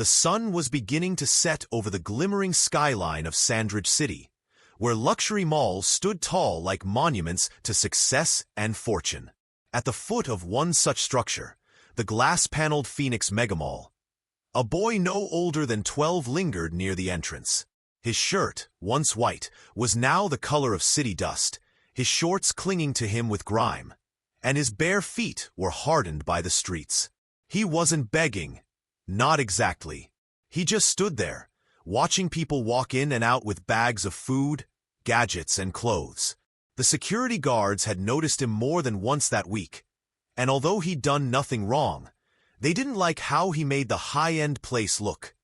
The sun was beginning to set over the glimmering skyline of Sandridge City, where luxury malls stood tall like monuments to success and fortune. At the foot of one such structure, the glass-paneled Phoenix Megamall, a boy no older than 12 lingered near the entrance. His shirt, once white, was now the color of city dust, his shorts clinging to him with grime, and his bare feet were hardened by the streets. He wasn't begging. Not exactly. He just stood there, watching people walk in and out with bags of food, gadgets, and clothes. The security guards had noticed him more than once that week, and although he'd done nothing wrong, they didn't like how he made the high-end place look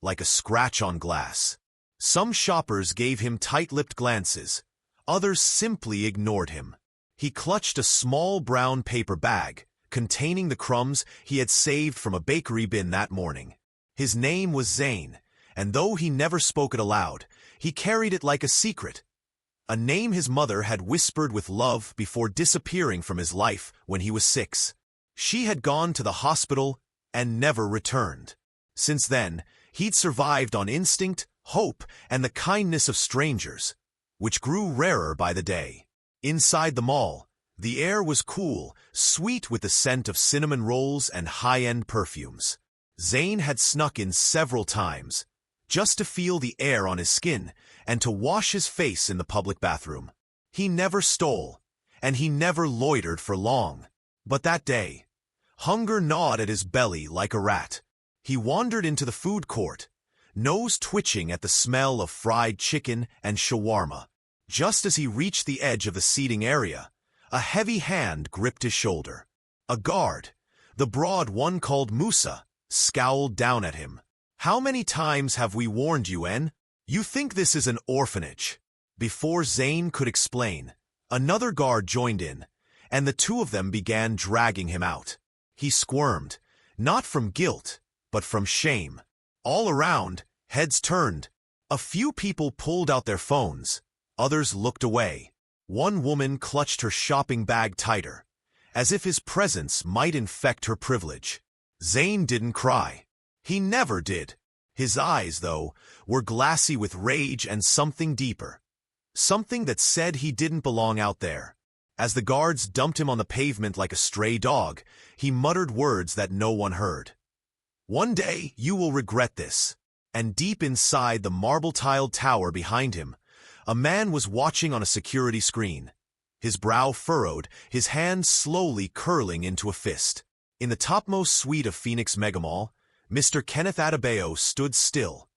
like a scratch on glass. Some shoppers gave him tight-lipped glances, others simply ignored him. He clutched a small brown paper bag containing the crumbs he had saved from a bakery bin that morning. His name was Zane, and though he never spoke it aloud, he carried it like a secret, a name his mother had whispered with love before disappearing from his life when he was 6. She had gone to the hospital and never returned. Since then, he'd survived on instinct, hope, and the kindness of strangers, which grew rarer by the day. Inside the mall, the air was cool, sweet with the scent of cinnamon rolls and high-end perfumes. Zane had snuck in several times, just to feel the air on his skin and to wash his face in the public bathroom. He never stole, and he never loitered for long. But that day, hunger gnawed at his belly like a rat. He wandered into the food court, nose twitching at the smell of fried chicken and shawarma. Just as he reached the edge of the seating area, a heavy hand gripped his shoulder. A guard, the broad one called Musa, scowled down at him. "How many times have we warned you, N? You think this is an orphanage?" Before Zane could explain, another guard joined in, and the two of them began dragging him out. He squirmed, not from guilt, but from shame. All around, heads turned. A few people pulled out their phones, others looked away. One woman clutched her shopping bag tighter, as if his presence might infect her privilege. Zane didn't cry. He never did. His eyes, though, were glassy with rage and something deeper. Something that said he didn't belong out there. As the guards dumped him on the pavement like a stray dog, he muttered words that no one heard. "One day you will regret this." And deep inside the marble-tiled tower behind him, a man was watching on a security screen, his brow furrowed, his hand slowly curling into a fist. In the topmost suite of Phoenix Megamall, Mr. Kenneth Adebayo stood still,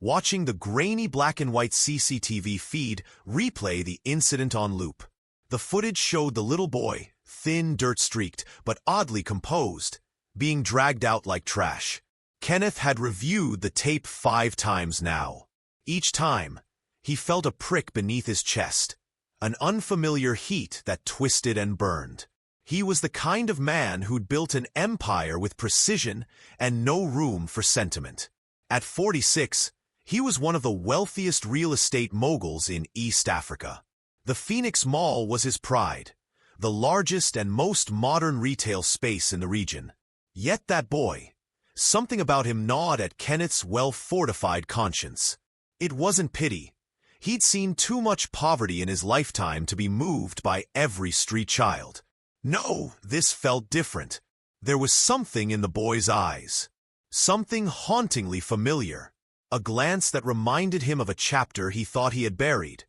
watching the grainy black-and-white CCTV feed replay the incident on loop. The footage showed the little boy, thin, dirt-streaked, but oddly composed, being dragged out like trash. Kenneth had reviewed the tape 5 times now. Each time, he felt a prick beneath his chest, an unfamiliar heat that twisted and burned. He was the kind of man who'd built an empire with precision and no room for sentiment. At 46, he was one of the wealthiest real estate moguls in East Africa. The Phoenix Mall was his pride, the largest and most modern retail space in the region. Yet that boy, something about him gnawed at Kenneth's well-fortified conscience. It wasn't pity. He'd seen too much poverty in his lifetime to be moved by every street child. No, this felt different. There was something in the boy's eyes. Something hauntingly familiar. A glance that reminded him of a chapter he thought he had buried.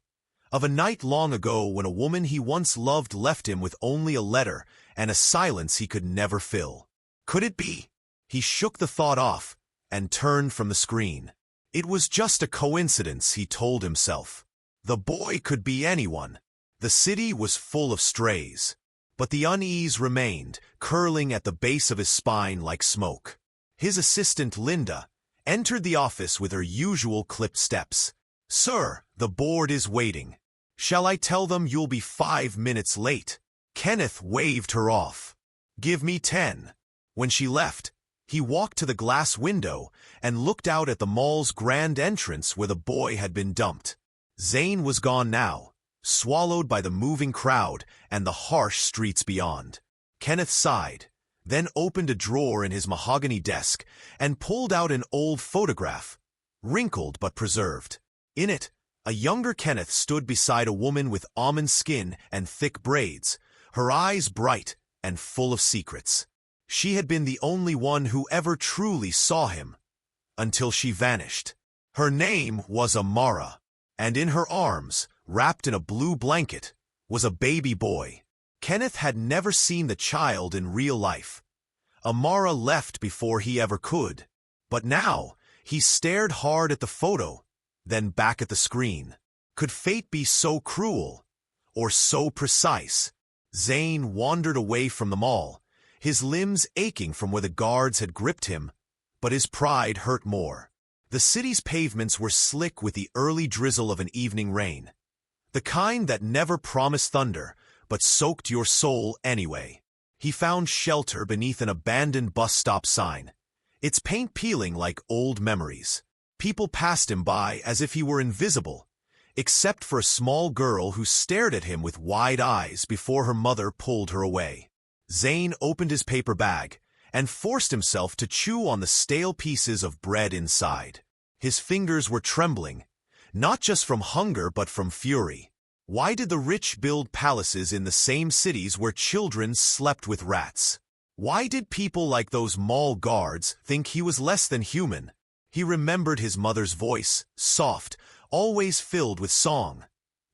Of a night long ago when a woman he once loved left him with only a letter and a silence he could never fill. Could it be? He shook the thought off and turned from the screen. It was just a coincidence, he told himself. The boy could be anyone. The city was full of strays. But the unease remained, curling at the base of his spine like smoke. His assistant, Linda, entered the office with her usual clipped steps. "Sir, the board is waiting. Shall I tell them you'll be 5 minutes late?" Kenneth waved her off. "Give me 10. When she left, he walked to the glass window and looked out at the mall's grand entrance where the boy had been dumped. Zane was gone now, swallowed by the moving crowd and the harsh streets beyond. Kenneth sighed, then opened a drawer in his mahogany desk and pulled out an old photograph, wrinkled but preserved. In it, a younger Kenneth stood beside a woman with almond skin and thick braids, her eyes bright and full of secrets. She had been the only one who ever truly saw him, until she vanished. Her name was Amara, and in her arms, wrapped in a blue blanket, was a baby boy. Kenneth had never seen the child in real life. Amara left before he ever could. But now, he stared hard at the photo, then back at the screen. Could fate be so cruel, or so precise? Zane wandered away from them all, his limbs aching from where the guards had gripped him, but his pride hurt more. The city's pavements were slick with the early drizzle of an evening rain, the kind that never promised thunder, but soaked your soul anyway. He found shelter beneath an abandoned bus stop sign, its paint peeling like old memories. People passed him by as if he were invisible, except for a small girl who stared at him with wide eyes before her mother pulled her away. Zane opened his paper bag and forced himself to chew on the stale pieces of bread inside. His fingers were trembling, not just from hunger but from fury. Why did the rich build palaces in the same cities where children slept with rats? Why did people like those mall guards think he was less than human? He remembered his mother's voice, soft, always filled with song,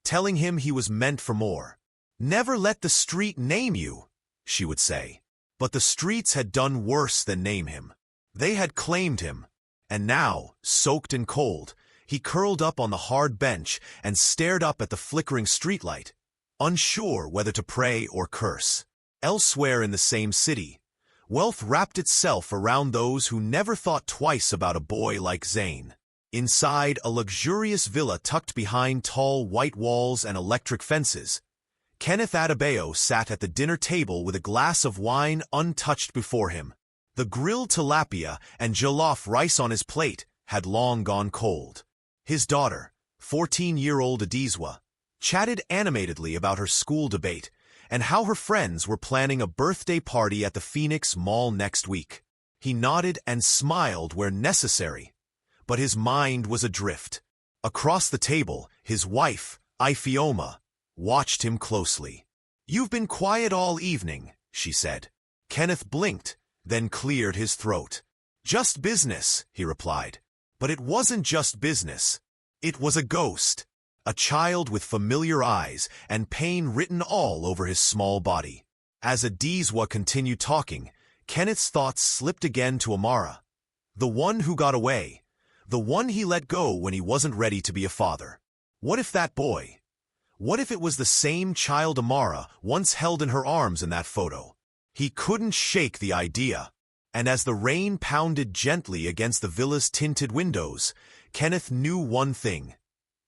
telling him he was meant for more. "Never let the street name you," she would say. But the streets had done worse than name him. They had claimed him, and now, soaked and cold, he curled up on the hard bench and stared up at the flickering streetlight, unsure whether to pray or curse. Elsewhere in the same city, wealth wrapped itself around those who never thought twice about a boy like Zane. Inside a luxurious villa tucked behind tall white walls and electric fences, Kenneth Adebayo sat at the dinner table with a glass of wine untouched before him. The grilled tilapia and jollof rice on his plate had long gone cold. His daughter, 14-year-old Adizwa, chatted animatedly about her school debate and how her friends were planning a birthday party at the Phoenix Mall next week. He nodded and smiled where necessary, but his mind was adrift. Across the table, his wife, Ifeoma, watched him closely. "You've been quiet all evening," she said. Kenneth blinked, then cleared his throat. "Just business," he replied. But it wasn't just business. It was a ghost, a child with familiar eyes and pain written all over his small body. As Adizwa continued talking, Kenneth's thoughts slipped again to Amara, the one who got away, the one he let go when he wasn't ready to be a father. What if that boy? What if it was the same child Amara once held in her arms in that photo? He couldn't shake the idea. And as the rain pounded gently against the villa's tinted windows, Kenneth knew one thing.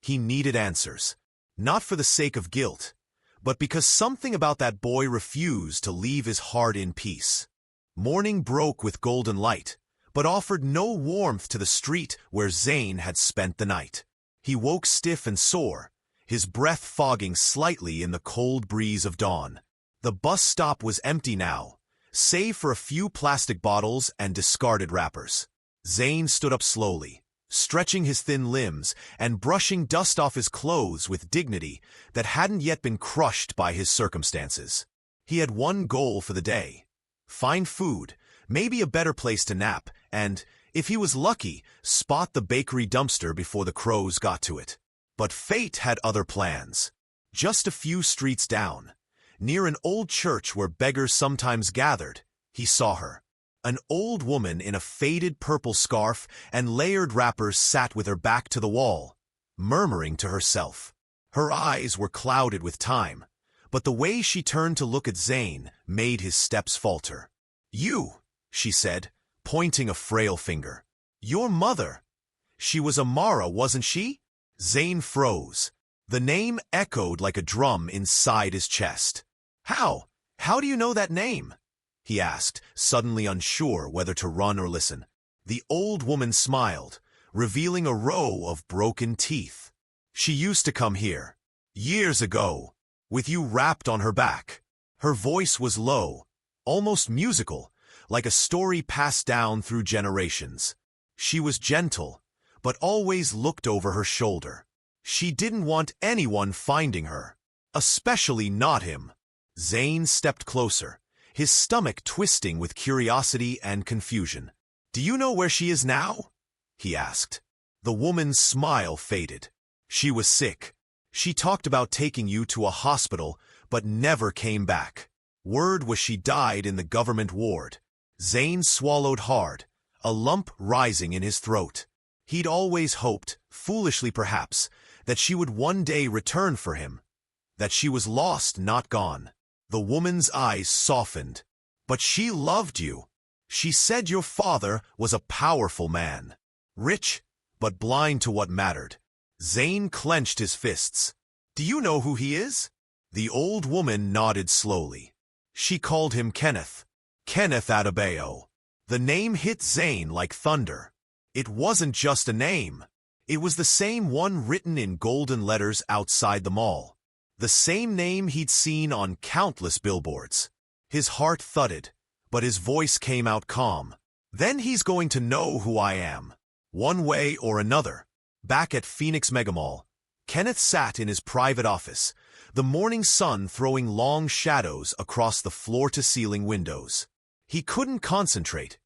He needed answers. Not for the sake of guilt, but because something about that boy refused to leave his heart in peace. Morning broke with golden light, but offered no warmth to the street where Zane had spent the night. He woke stiff and sore, his breath fogging slightly in the cold breeze of dawn. The bus stop was empty now, save for a few plastic bottles and discarded wrappers. Zane stood up slowly, stretching his thin limbs and brushing dust off his clothes with dignity that hadn't yet been crushed by his circumstances. He had one goal for the day: find food, maybe a better place to nap, and, if he was lucky, spot the bakery dumpster before the crows got to it. But fate had other plans. Just a few streets down, near an old church where beggars sometimes gathered, he saw her. An old woman in a faded purple scarf and layered wrappers sat with her back to the wall, murmuring to herself. Her eyes were clouded with time, but the way she turned to look at Zane made his steps falter. "You," she said, pointing a frail finger. "Your mother. She was Amara, wasn't she?" Zane froze. The name echoed like a drum inside his chest. How do you know that name?" he asked, suddenly unsure whether to run or listen. The old woman smiled, revealing a row of broken teeth. "She used to come here, years ago, with you wrapped on her back." Her voice was low, almost musical, like a story passed down through generations. She was gentle, but always looked over her shoulder. She didn't want anyone finding her, especially not him. Zane stepped closer, his stomach twisting with curiosity and confusion. "Do you know where she is now?" he asked. The woman's smile faded. "She was sick. She talked about taking you to a hospital, but never came back. Word was she died in the government ward." Zane swallowed hard, a lump rising in his throat. He'd always hoped, foolishly perhaps, that she would one day return for him, that she was lost, not gone. The woman's eyes softened. "But she loved you. She said your father was a powerful man, rich, but blind to what mattered." Zane clenched his fists. "Do you know who he is?" The old woman nodded slowly. She called him Kenneth. Kenneth Adebayo. The name hit Zane like thunder. It wasn't just a name. It was the same one written in golden letters outside the mall. The same name he'd seen on countless billboards. His heart thudded, but his voice came out calm. "Then he's going to know who I am, one way or another." Back at Phoenix Megamall, Kenneth sat in his private office, the morning sun throwing long shadows across the floor-to-ceiling windows. He couldn't concentrate.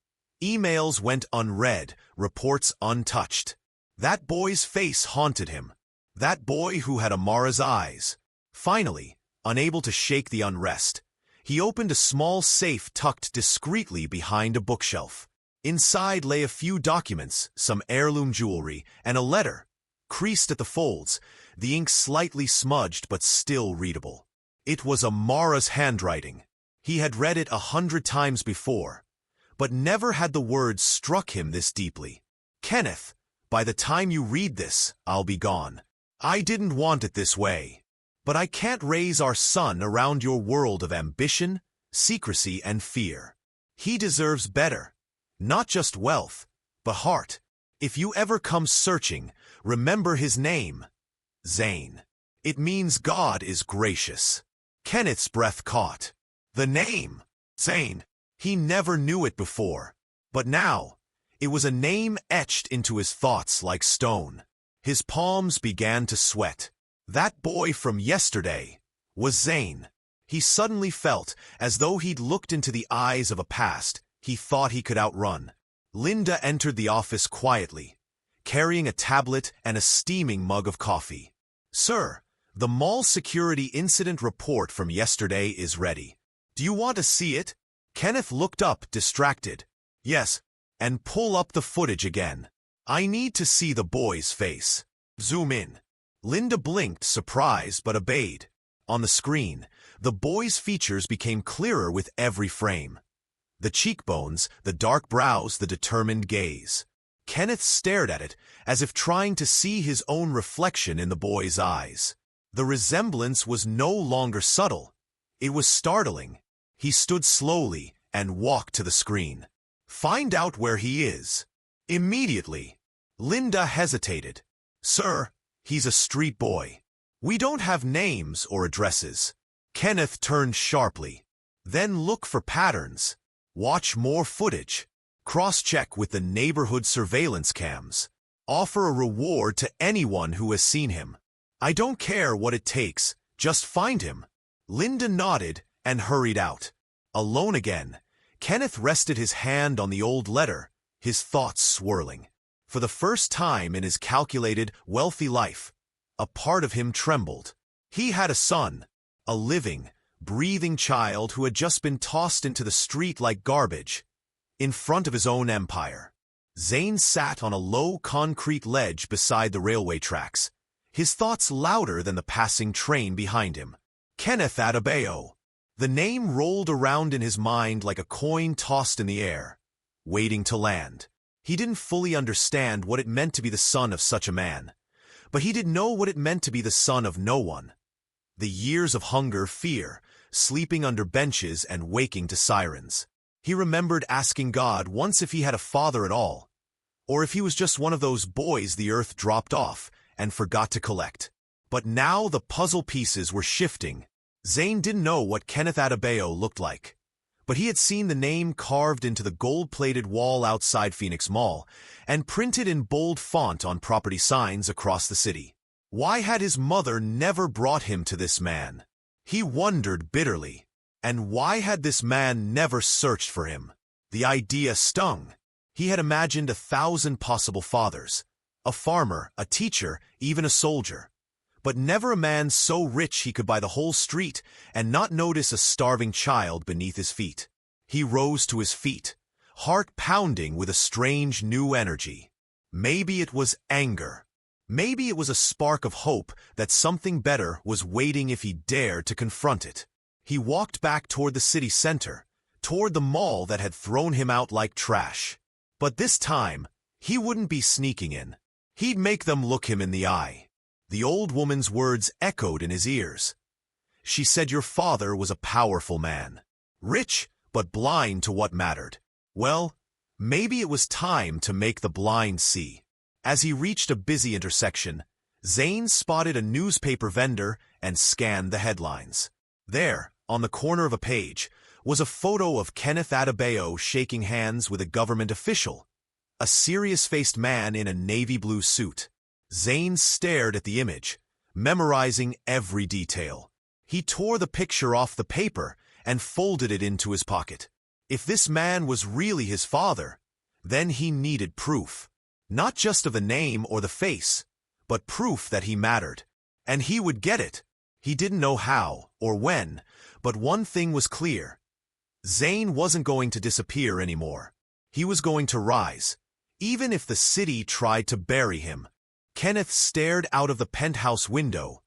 Emails went unread, reports untouched. That boy's face haunted him. That boy who had Amara's eyes. Finally, unable to shake the unrest, he opened a small safe tucked discreetly behind a bookshelf. Inside lay a few documents, some heirloom jewelry, and a letter, creased at the folds, the ink slightly smudged but still readable. It was Amara's handwriting. He had read it 100 times before, but never had the words struck him this deeply. "Kenneth, by the time you read this, I'll be gone. I didn't want it this way. But I can't raise our son around your world of ambition, secrecy, and fear. He deserves better. Not just wealth, but heart. If you ever come searching, remember his name. Zane. It means God is gracious." Kenneth's breath caught. The name, Zane. He never knew it before. But now, it was a name etched into his thoughts like stone. His palms began to sweat. That boy from yesterday was Zane. He suddenly felt as though he'd looked into the eyes of a past he thought he could outrun. Linda entered the office quietly, carrying a tablet and a steaming mug of coffee. "Sir, the mall security incident report from yesterday is ready. Do you want to see it?" Kenneth looked up, distracted. "Yes, and pull up the footage again. I need to see the boy's face. Zoom in." Linda blinked, surprised, but obeyed. On the screen, the boy's features became clearer with every frame. The cheekbones, the dark brows, the determined gaze. Kenneth stared at it, as if trying to see his own reflection in the boy's eyes. The resemblance was no longer subtle. It was startling. He stood slowly and walked to the screen. "Find out where he is. Immediately." Linda hesitated. "Sir, he's a street boy. We don't have names or addresses." Kenneth turned sharply. "Then look for patterns. Watch more footage. Cross-check with the neighborhood surveillance cams. Offer a reward to anyone who has seen him. I don't care what it takes, just find him." Linda nodded and hurried out. Alone again, Kenneth rested his hand on the old letter, his thoughts swirling. For the first time in his calculated, wealthy life, a part of him trembled. He had a son, a living, breathing child who had just been tossed into the street like garbage, in front of his own empire. Zane sat on a low concrete ledge beside the railway tracks, his thoughts louder than the passing train behind him. Kenneth Adebayo. The name rolled around in his mind like a coin tossed in the air, waiting to land. He didn't fully understand what it meant to be the son of such a man, but he did know what it meant to be the son of no one. The years of hunger, fear, sleeping under benches and waking to sirens. He remembered asking God once if he had a father at all, or if he was just one of those boys the earth dropped off and forgot to collect. But now the puzzle pieces were shifting. Zane didn't know what Kenneth Adebayo looked like, but he had seen the name carved into the gold-plated wall outside Phoenix Mall and printed in bold font on property signs across the city. Why had his mother never brought him to this man? He wondered bitterly. And why had this man never searched for him? The idea stung. He had imagined 1,000 possible fathers, a farmer, a teacher, even a soldier. But never a man so rich he could buy the whole street and not notice a starving child beneath his feet. He rose to his feet, heart pounding with a strange new energy. Maybe it was anger. Maybe it was a spark of hope that something better was waiting if he dared to confront it. He walked back toward the city center, toward the mall that had thrown him out like trash. But this time, he wouldn't be sneaking in. He'd make them look him in the eye. The old woman's words echoed in his ears. She said your father was a powerful man, rich but blind to what mattered. Well, maybe it was time to make the blind see. As he reached a busy intersection, Zane spotted a newspaper vendor and scanned the headlines. There, on the corner of a page, was a photo of Kenneth Adebayo shaking hands with a government official, a serious-faced man in a navy blue suit. Zane stared at the image, memorizing every detail. He tore the picture off the paper and folded it into his pocket. If this man was really his father, then he needed proof. Not just of the name or the face, but proof that he mattered. And he would get it. He didn't know how or when, but one thing was clear. Zane wasn't going to disappear anymore. He was going to rise, even if the city tried to bury him. Kenneth stared out of the penthouse window,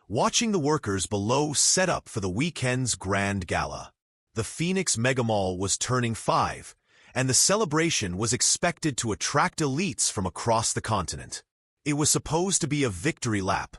watching the workers below set up for the weekend's grand gala. The Phoenix Megamall was turning 5, and the celebration was expected to attract elites from across the continent. It was supposed to be a victory lap,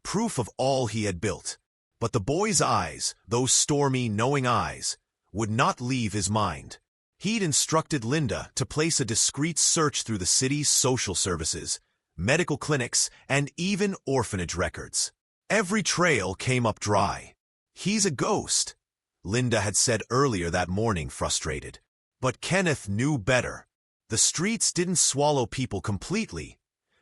proof of all he had built. But the boy's eyes, those stormy, knowing eyes, would not leave his mind. He'd instructed Linda to place a discreet search through the city's social services, medical clinics, and even orphanage records. Every trail came up dry. He's a ghost, Linda had said earlier that morning, frustrated. But Kenneth knew better. The streets didn't swallow people completely.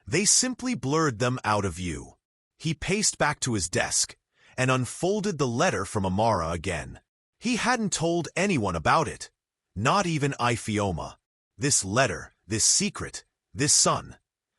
They simply blurred them out of view. He paced back to his desk and unfolded the letter from Amara again. He hadn't told anyone about it, not even Ifioma. This letter, this secret, this son,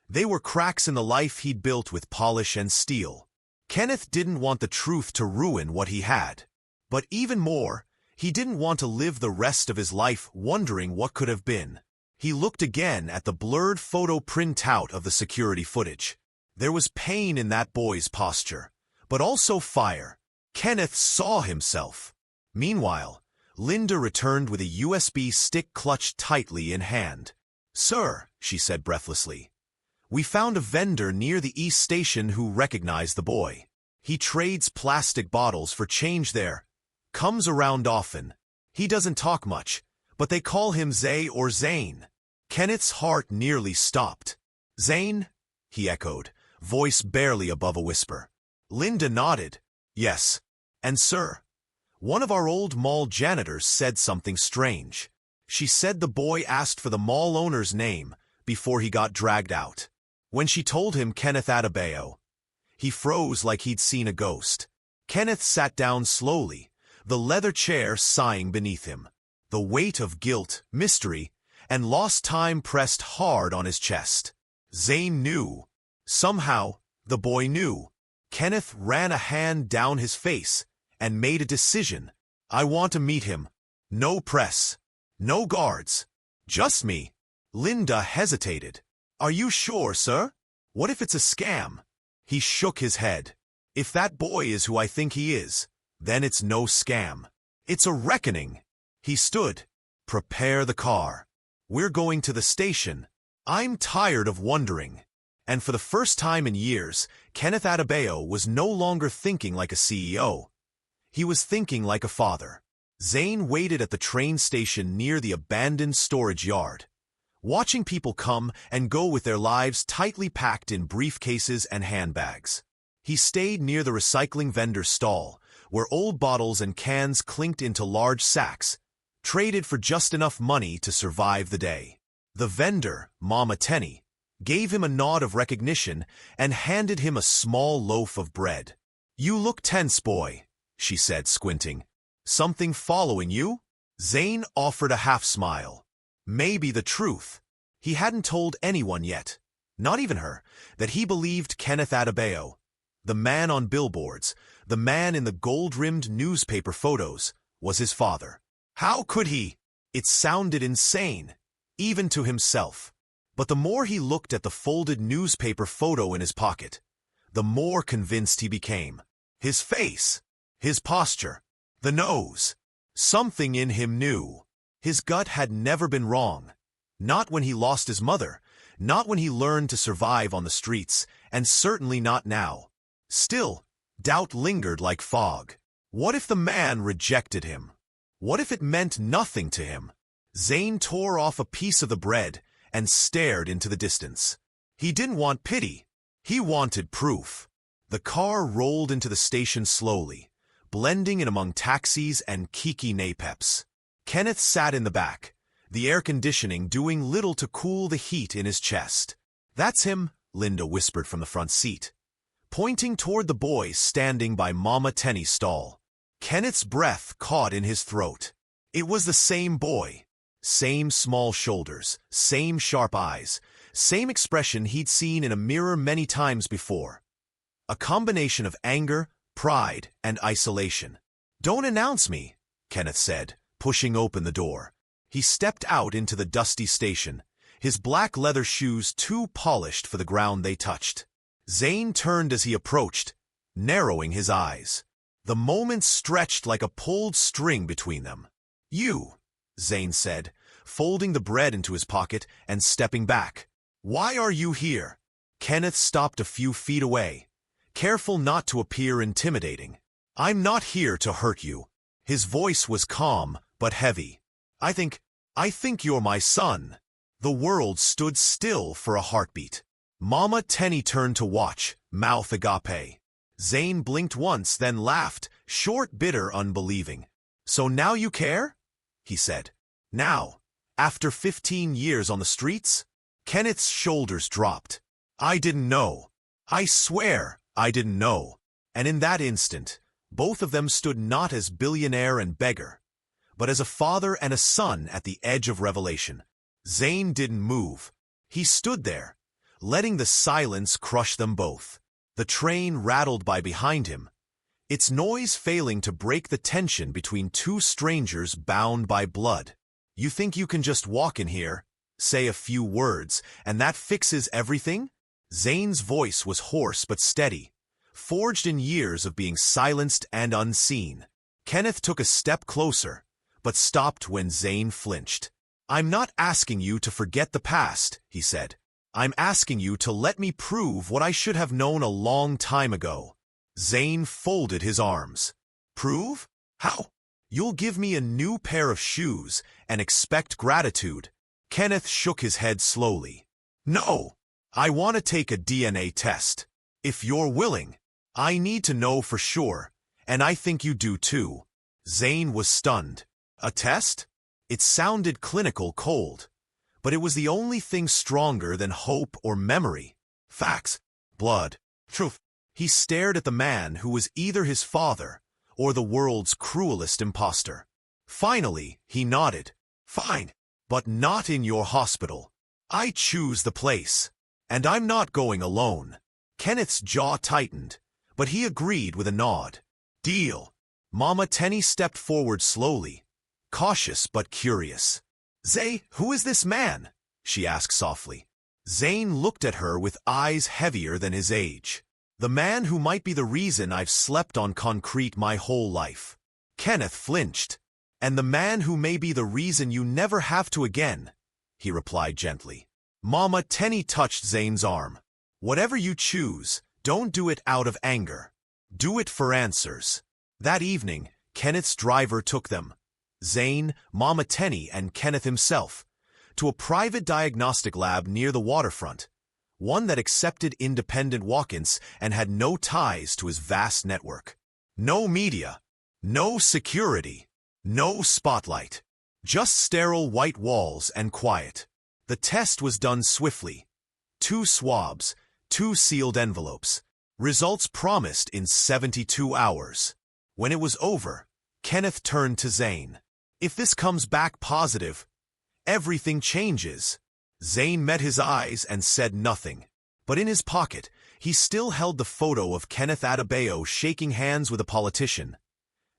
they were cracks in the life he'd built with polish and steel. Kenneth didn't want the truth to ruin what he had. But even more, he didn't want to live the rest of his life wondering what could have been. He looked again at the blurred photo printout of the security footage. There was pain in that boy's posture, but also fire. Kenneth saw himself. Meanwhile, Linda returned with a USB stick clutched tightly in hand. "Sir," she said breathlessly, "we found a vendor near the East Station who recognized the boy. He trades plastic bottles for change there. Comes around often. He doesn't talk much, but they call him Zay or Zane." Kenneth's heart nearly stopped. "Zane?" he echoed, voice barely above a whisper. Linda nodded. "Yes. And sir, one of our old mall janitors said something strange. She said the boy asked for the mall owner's name before he got dragged out. When she told him Kenneth Adebayo, he froze like he'd seen a ghost." Kenneth sat down slowly, the leather chair sighing beneath him. The weight of guilt, mystery, and lost time pressed hard on his chest. Zane knew. Somehow, the boy knew. Kenneth ran a hand down his face and made a decision. "I want to meet him. No press. No guards. Just me." Linda hesitated. "Are you sure, sir? What if it's a scam?" He shook his head. "If that boy is who I think he is, then it's no scam. It's a reckoning." He stood. "Prepare the car. We're going to the station. I'm tired of wondering." And for the first time in years, Kenneth Adebayo was no longer thinking like a CEO. He was thinking like a father. Zane waited at the train station near the abandoned storage yard, watching people come and go with their lives tightly packed in briefcases and handbags. He stayed near the recycling vendor's stall, where old bottles and cans clinked into large sacks, traded for just enough money to survive the day. The vendor, Mama Tenny, gave him a nod of recognition and handed him a small loaf of bread. "You look tense, boy," she said, squinting. "Something following you?" Zane offered a half-smile. Maybe the truth. He hadn't told anyone yet, not even her, that he believed Kenneth Adebayo, the man on billboards, the man in the gold-rimmed newspaper photos, was his father. How could he? It sounded insane, even to himself. But the more he looked at the folded newspaper photo in his pocket, the more convinced he became. His face, his posture, the nose. Something in him knew. His gut had never been wrong. Not when he lost his mother, not when he learned to survive on the streets, and certainly not now. Still, doubt lingered like fog. What if the man rejected him? What if it meant nothing to him? Zane tore off a piece of the bread and stared into the distance. He didn't want pity. He wanted proof. The car rolled into the station slowly, blending in among taxis and Kiki Napeps. Kenneth sat in the back, the air conditioning doing little to cool the heat in his chest. "That's him," Linda whispered from the front seat, pointing toward the boy standing by Mama Tenny's stall. Kenneth's breath caught in his throat. It was the same boy. Same small shoulders, same sharp eyes, same expression he'd seen in a mirror many times before. A combination of anger, pride, and isolation. "Don't announce me," Kenneth said, pushing open the door. He stepped out into the dusty station, his black leather shoes too polished for the ground they touched. Zane turned as he approached, narrowing his eyes. The moments stretched like a pulled string between them. "You," Zane said, folding the bread into his pocket and stepping back. "Why are you here?" Kenneth stopped a few feet away, careful not to appear intimidating. "I'm not here to hurt you." His voice was calm, but heavy. I think you're my son." The world stood still for a heartbeat. Mama Tenny turned to watch, mouth agape. Zane blinked once, then laughed, short, bitter, unbelieving. "So now you care?" he said. "Now, after 15 years on the streets?" Kenneth's shoulders dropped. "I didn't know. I swear I didn't know." And in that instant, both of them stood not as billionaire and beggar, but as a father and a son at the edge of revelation. Zane didn't move. He stood there, letting the silence crush them both. The train rattled by behind him, its noise failing to break the tension between two strangers bound by blood. "You think you can just walk in here, say a few words, and that fixes everything?" Zane's voice was hoarse but steady, forged in years of being silenced and unseen. Kenneth took a step closer, but stopped when Zane flinched. "I'm not asking you to forget the past," he said. "I'm asking you to let me prove what I should have known a long time ago." Zane folded his arms. "Prove? How?" "You'll give me a new pair of shoes and expect gratitude." Kenneth shook his head slowly. "No, I want to take a DNA test. If you're willing. I need to know for sure, and I think you do too." Zane was stunned. A test? It sounded clinical, cold, but it was the only thing stronger than hope or memory. Facts, blood, truth. He stared at the man who was either his father or the world's cruelest imposter. Finally, he nodded. "Fine, but not in your hospital. I choose the place, and I'm not going alone." Kenneth's jaw tightened, but he agreed with a nod. "Deal." Mama Tenny stepped forward slowly, cautious but curious. "Zay, who is this man?" she asked softly. Zane looked at her with eyes heavier than his age. "The man who might be the reason I've slept on concrete my whole life." Kenneth flinched. "And the man who may be the reason you never have to again," he replied gently. Mama Tenny touched Zane's arm. "Whatever you choose, don't do it out of anger. Do it for answers." That evening, Kenneth's driver took them, Zane, Mama Tenny, and Kenneth himself, to a private diagnostic lab near the waterfront, one that accepted independent walk-ins and had no ties to his vast network. No media, no security, no spotlight. Just sterile white walls and quiet. The test was done swiftly. 2 swabs, 2 sealed envelopes. Results promised in 72 hours. When it was over, Kenneth turned to Zane. If this comes back positive, everything changes. Zane met his eyes and said nothing. But in his pocket, he still held the photo of Kenneth Adebayo shaking hands with a politician.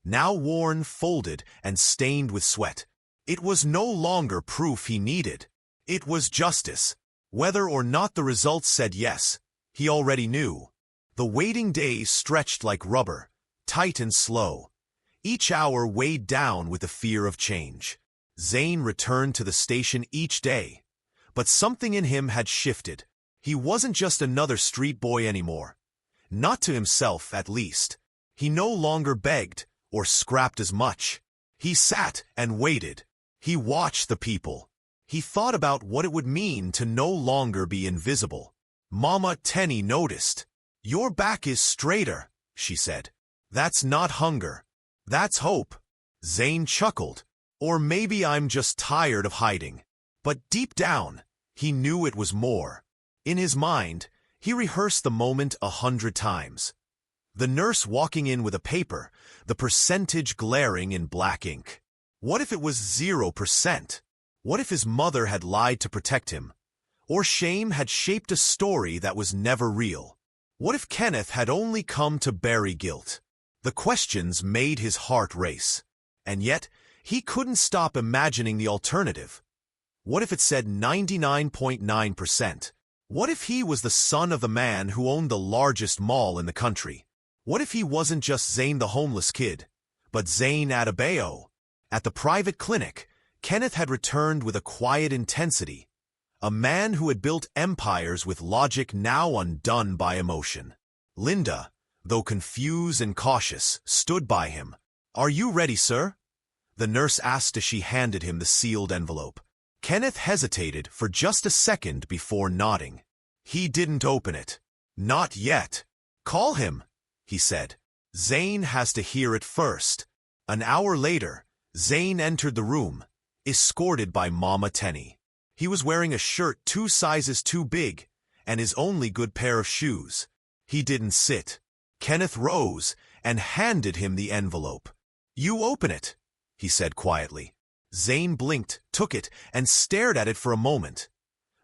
Now worn, folded, and stained with sweat. It was no longer proof he needed. It was justice. Whether or not the results said yes, he already knew. The waiting days stretched like rubber, tight and slow. Each hour weighed down with the fear of change. Zane returned to the station each day. But something in him had shifted. He wasn't just another street boy anymore. Not to himself, at least. He no longer begged or scrapped as much. He sat and waited. He watched the people. He thought about what it would mean to no longer be invisible. Mama Tenny noticed. "Your back is straighter," she said. "That's not hunger. That's hope." Zane chuckled. Or maybe I'm just tired of hiding. But deep down, he knew it was more. In his mind, he rehearsed the moment 100 times. The nurse walking in with a paper, the percentage glaring in black ink. What if it was 0%? What if his mother had lied to protect him? Or shame had shaped a story that was never real? What if Kenneth had only come to bury guilt? The questions made his heart race. And yet, he couldn't stop imagining the alternative. What if it said 99.9%? What if he was the son of the man who owned the largest mall in the country? What if he wasn't just Zane the homeless kid, but Zane Adebayo? At the private clinic, Kenneth had returned with a quiet intensity. A man who had built empires with logic now undone by emotion. Linda, though confused and cautious, stood by him. "Are you ready, sir?" the nurse asked as she handed him the sealed envelope. Kenneth hesitated for just a second before nodding. He didn't open it. "Not yet." "Call him," he said. "Zane has to hear it first." An hour later, Zane entered the room, escorted by Mama Tenny. He was wearing a shirt 2 sizes too big and his only good pair of shoes. He didn't sit. Kenneth rose and handed him the envelope. "You open it," he said quietly. Zane blinked, took it, and stared at it for a moment.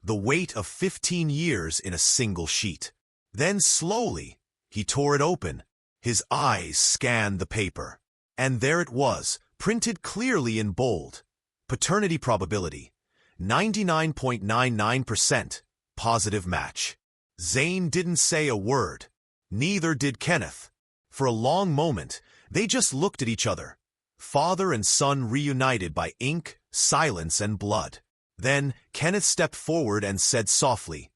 The weight of 15 years in a single sheet. Then slowly, he tore it open. His eyes scanned the paper. And there it was, printed clearly in bold. Paternity probability, 99.99%, positive match. Zane didn't say a word. Neither did Kenneth. For a long moment, they just looked at each other. Father and son reunited by ink, silence, and blood. Then Kenneth stepped forward and said softly,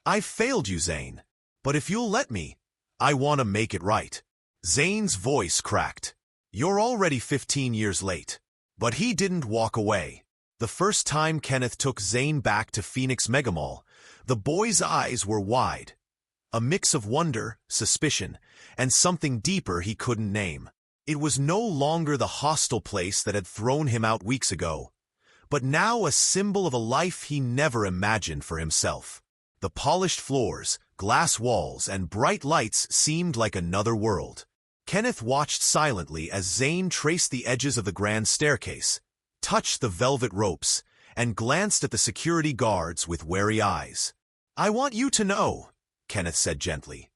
"I've failed you, Zane. But if you'll let me, I want to make it right." Zane's voice cracked. "You're already 15 years late." But he didn't walk away. The first time Kenneth took Zane back to Phoenix Megamall, the boy's eyes were wide. A mix of wonder, suspicion, and something deeper he couldn't name. It was no longer the hostile place that had thrown him out weeks ago, but now a symbol of a life he never imagined for himself. The polished floors, glass walls, and bright lights seemed like another world. Kenneth watched silently as Zane traced the edges of the grand staircase, touched the velvet ropes, and glanced at the security guards with wary eyes. "I want you to know," Kenneth said gently.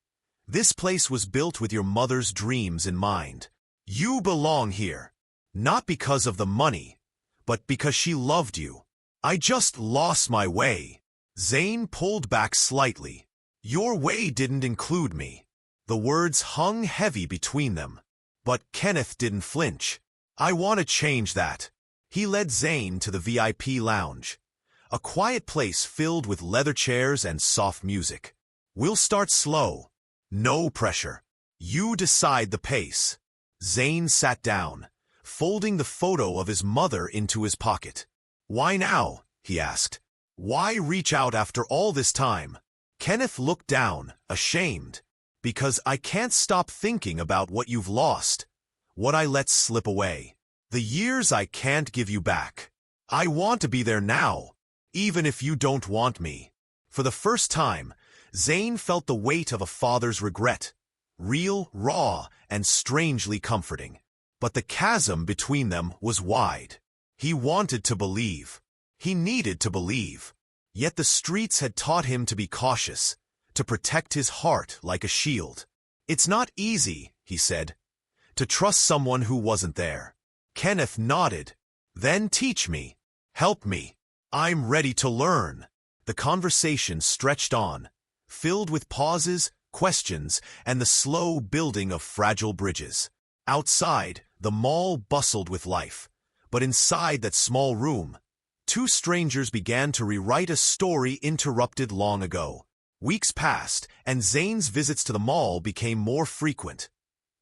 "This place was built with your mother's dreams in mind. You belong here, not because of the money, but because she loved you. I just lost my way." Zane pulled back slightly. "Your way didn't include me." The words hung heavy between them. But Kenneth didn't flinch. "I want to change that." He led Zane to the VIP lounge, a quiet place filled with leather chairs and soft music. "We'll start slow. No pressure. You decide the pace." Zane sat down, folding the photo of his mother into his pocket. "Why now?" he asked. "Why reach out after all this time?" Kenneth looked down, ashamed. "Because I can't stop thinking about what you've lost, what I let slip away." The years I can't give you back. I want to be there now, even if you don't want me. For the first time, Zane felt the weight of a father's regret, real, raw, and strangely comforting. But the chasm between them was wide. He wanted to believe. He needed to believe. Yet the streets had taught him to be cautious, to protect his heart like a shield. "It's not easy," he said, "to trust someone who wasn't there." Kenneth nodded. "Then teach me. Help me. I'm ready to learn." The conversation stretched on, filled with pauses, questions, and the slow building of fragile bridges. Outside, the mall bustled with life, but inside that small room, two strangers began to rewrite a story interrupted long ago. Weeks passed, and Zane's visits to the mall became more frequent.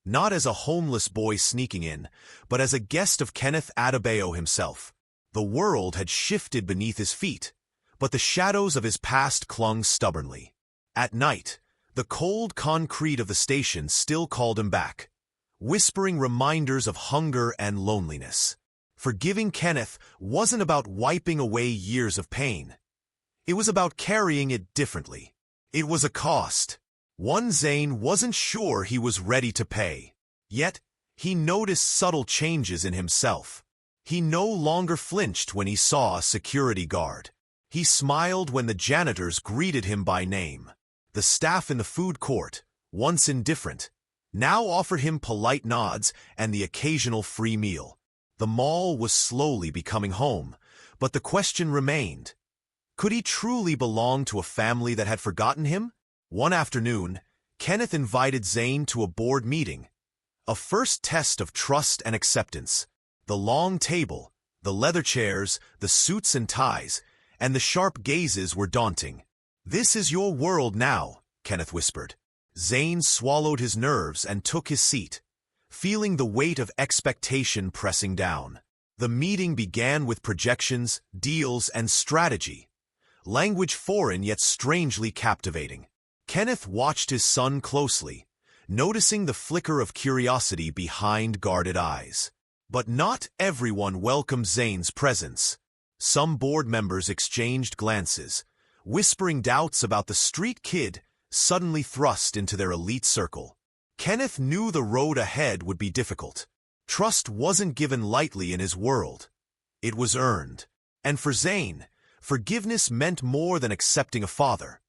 Not as a homeless boy sneaking in, but as a guest of Kenneth Adebayo himself. The world had shifted beneath his feet, but the shadows of his past clung stubbornly. At night, the cold concrete of the station still called him back, whispering reminders of hunger and loneliness. Forgiving Kenneth wasn't about wiping away years of pain. It was about carrying it differently. It was a cost, one Zane wasn't sure he was ready to pay. Yet, he noticed subtle changes in himself. He no longer flinched when he saw a security guard. He smiled when the janitors greeted him by name. The staff in the food court, once indifferent, now offered him polite nods and the occasional free meal. The mall was slowly becoming home, but the question remained. Could he truly belong to a family that had forgotten him? One afternoon, Kenneth invited Zane to a board meeting, a first test of trust and acceptance. The long table, the leather chairs, the suits and ties, and the sharp gazes were daunting. "This is your world now," Kenneth whispered. Zane swallowed his nerves and took his seat, feeling the weight of expectation pressing down. The meeting began with projections, deals, and strategy, language foreign yet strangely captivating. Kenneth watched his son closely, noticing the flicker of curiosity behind guarded eyes. But not everyone welcomed Zane's presence. Some board members exchanged glances, whispering doubts about the street kid suddenly thrust into their elite circle. Kenneth knew the road ahead would be difficult. Trust wasn't given lightly in his world. It was earned. And for Zane, forgiveness meant more than accepting a father.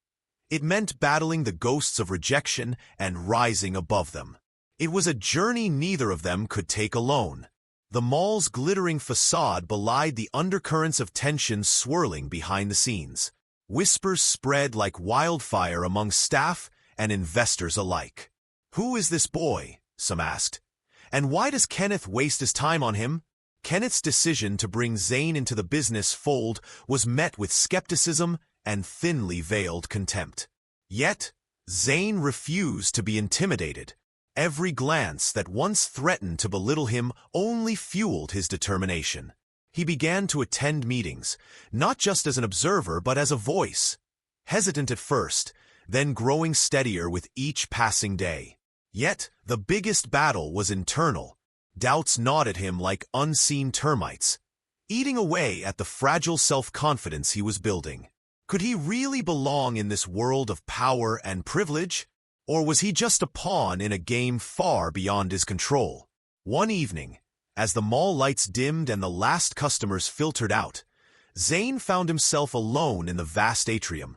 It meant battling the ghosts of rejection and rising above them. It was a journey neither of them could take alone. The mall's glittering facade belied the undercurrents of tension swirling behind the scenes. Whispers spread like wildfire among staff and investors alike. "Who is this boy?" some asked. "And why does Kenneth waste his time on him?" Kenneth's decision to bring Zane into the business fold was met with skepticism and thinly veiled contempt. Yet, Zane refused to be intimidated. Every glance that once threatened to belittle him only fueled his determination. He began to attend meetings, not just as an observer but as a voice. Hesitant at first, then growing steadier with each passing day. Yet, the biggest battle was internal. Doubts gnawed at him like unseen termites, eating away at the fragile self-confidence he was building. Could he really belong in this world of power and privilege? Or was he just a pawn in a game far beyond his control? One evening, as the mall lights dimmed and the last customers filtered out, Zane found himself alone in the vast atrium,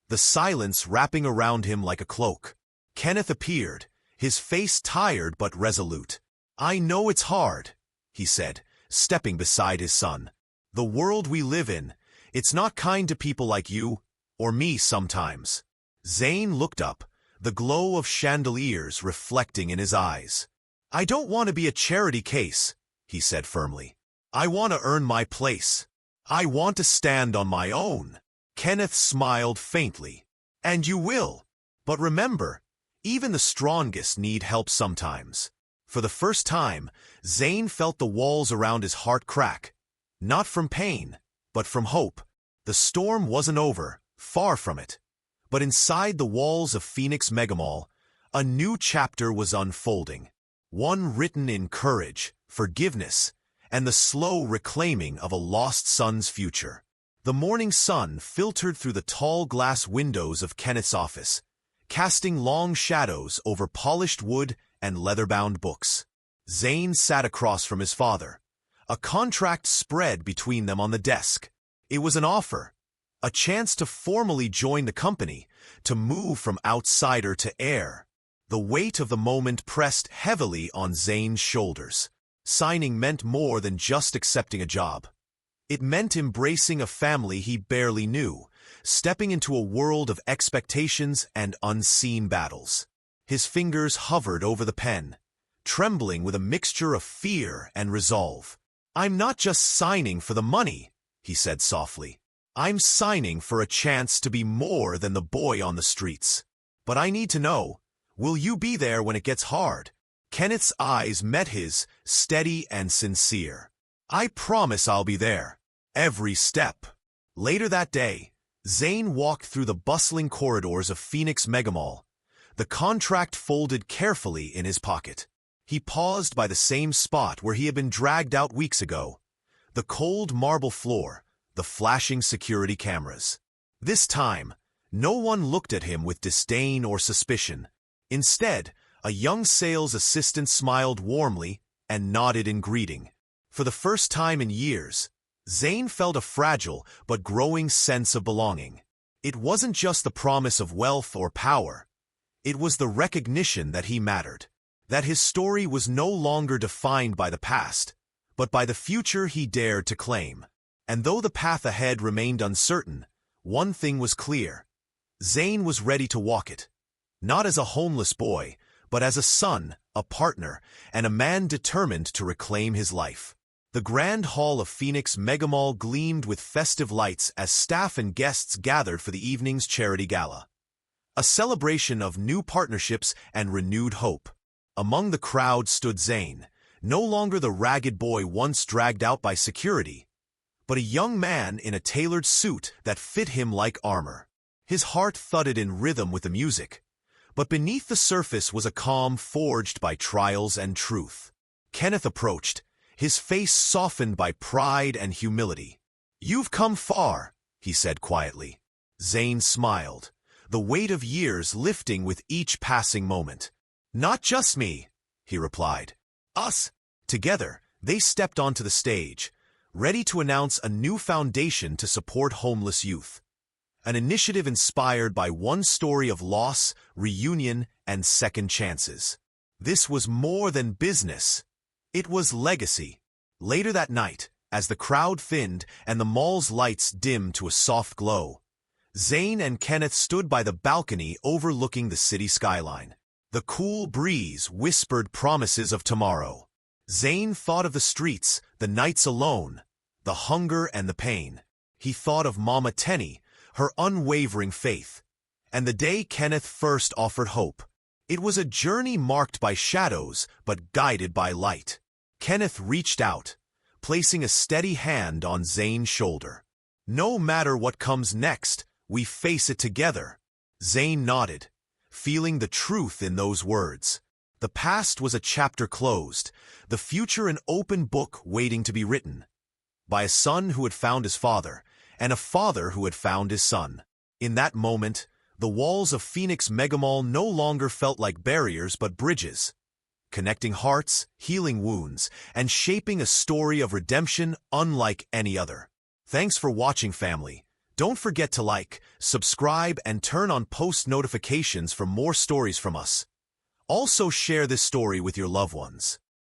the silence wrapping around him like a cloak. Kenneth appeared, his face tired but resolute. "I know it's hard," he said, stepping beside his son. "The world we live in, it's not kind to people like you, or me sometimes." Zane looked up, the glow of chandeliers reflecting in his eyes. "I don't want to be a charity case," he said firmly. "I want to earn my place. I want to stand on my own." Kenneth smiled faintly. "And you will. But remember, even the strongest need help sometimes." For the first time, Zane felt the walls around his heart crack, not from pain, but from hope. The storm wasn't over, far from it. But inside the walls of Phoenix Megamall, a new chapter was unfolding. One written in courage, forgiveness, and the slow reclaiming of a lost son's future. The morning sun filtered through the tall glass windows of Kenneth's office, casting long shadows over polished wood and leather-bound books. Zane sat across from his father. A contract spread between them on the desk. It was an offer, a chance to formally join the company, to move from outsider to heir. The weight of the moment pressed heavily on Zane's shoulders. Signing meant more than just accepting a job. It meant embracing a family he barely knew, stepping into a world of expectations and unseen battles. His fingers hovered over the pen, trembling with a mixture of fear and resolve. "I'm not just signing for the money," he said softly. "I'm signing for a chance to be more than the boy on the streets. But I need to know, will you be there when it gets hard?" Kenneth's eyes met his, steady and sincere. "I promise I'll be there. Every step." Later that day, Zane walked through the bustling corridors of Phoenix Megamall, the contract folded carefully in his pocket. He paused by the same spot where he had been dragged out weeks ago. The cold marble floor, the flashing security cameras. This time, no one looked at him with disdain or suspicion. Instead, a young sales assistant smiled warmly and nodded in greeting. For the first time in years, Zane felt a fragile but growing sense of belonging. It wasn't just the promise of wealth or power. It was the recognition that he mattered, that his story was no longer defined by the past, but by the future he dared to claim. And though the path ahead remained uncertain, one thing was clear. Zane was ready to walk it. Not as a homeless boy, but as a son, a partner, and a man determined to reclaim his life. The grand hall of Phoenix Megamall gleamed with festive lights as staff and guests gathered for the evening's charity gala. A celebration of new partnerships and renewed hope. Among the crowd stood Zane, no longer the ragged boy once dragged out by security, but a young man in a tailored suit that fit him like armor. His heart thudded in rhythm with the music, but beneath the surface was a calm forged by trials and truth. Kenneth approached, his face softened by pride and humility. "You've come far," he said quietly. Zane smiled, the weight of years lifting with each passing moment. "Not just me," he replied. "Us." Together, they stepped onto the stage, ready to announce a new foundation to support homeless youth. An initiative inspired by one story of loss, reunion, and second chances. This was more than business. It was legacy. Later that night, as the crowd thinned and the mall's lights dimmed to a soft glow, Zane and Kenneth stood by the balcony overlooking the city skyline. The cool breeze whispered promises of tomorrow. Zane thought of the streets, the nights alone, the hunger and the pain. He thought of Mama Tenny, her unwavering faith, and the day Kenneth first offered hope. It was a journey marked by shadows but guided by light. Kenneth reached out, placing a steady hand on Zane's shoulder. "No matter what comes next, we face it together." Zane nodded, feeling the truth in those words. The past was a chapter closed, the future an open book waiting to be written. By a son who had found his father, and a father who had found his son. In that moment, the walls of Phoenix Megamall no longer felt like barriers but bridges, connecting hearts, healing wounds, and shaping a story of redemption unlike any other. Thanks for watching, family. Don't forget to like, subscribe, and turn on post notifications for more stories from us. Also share this story with your loved ones.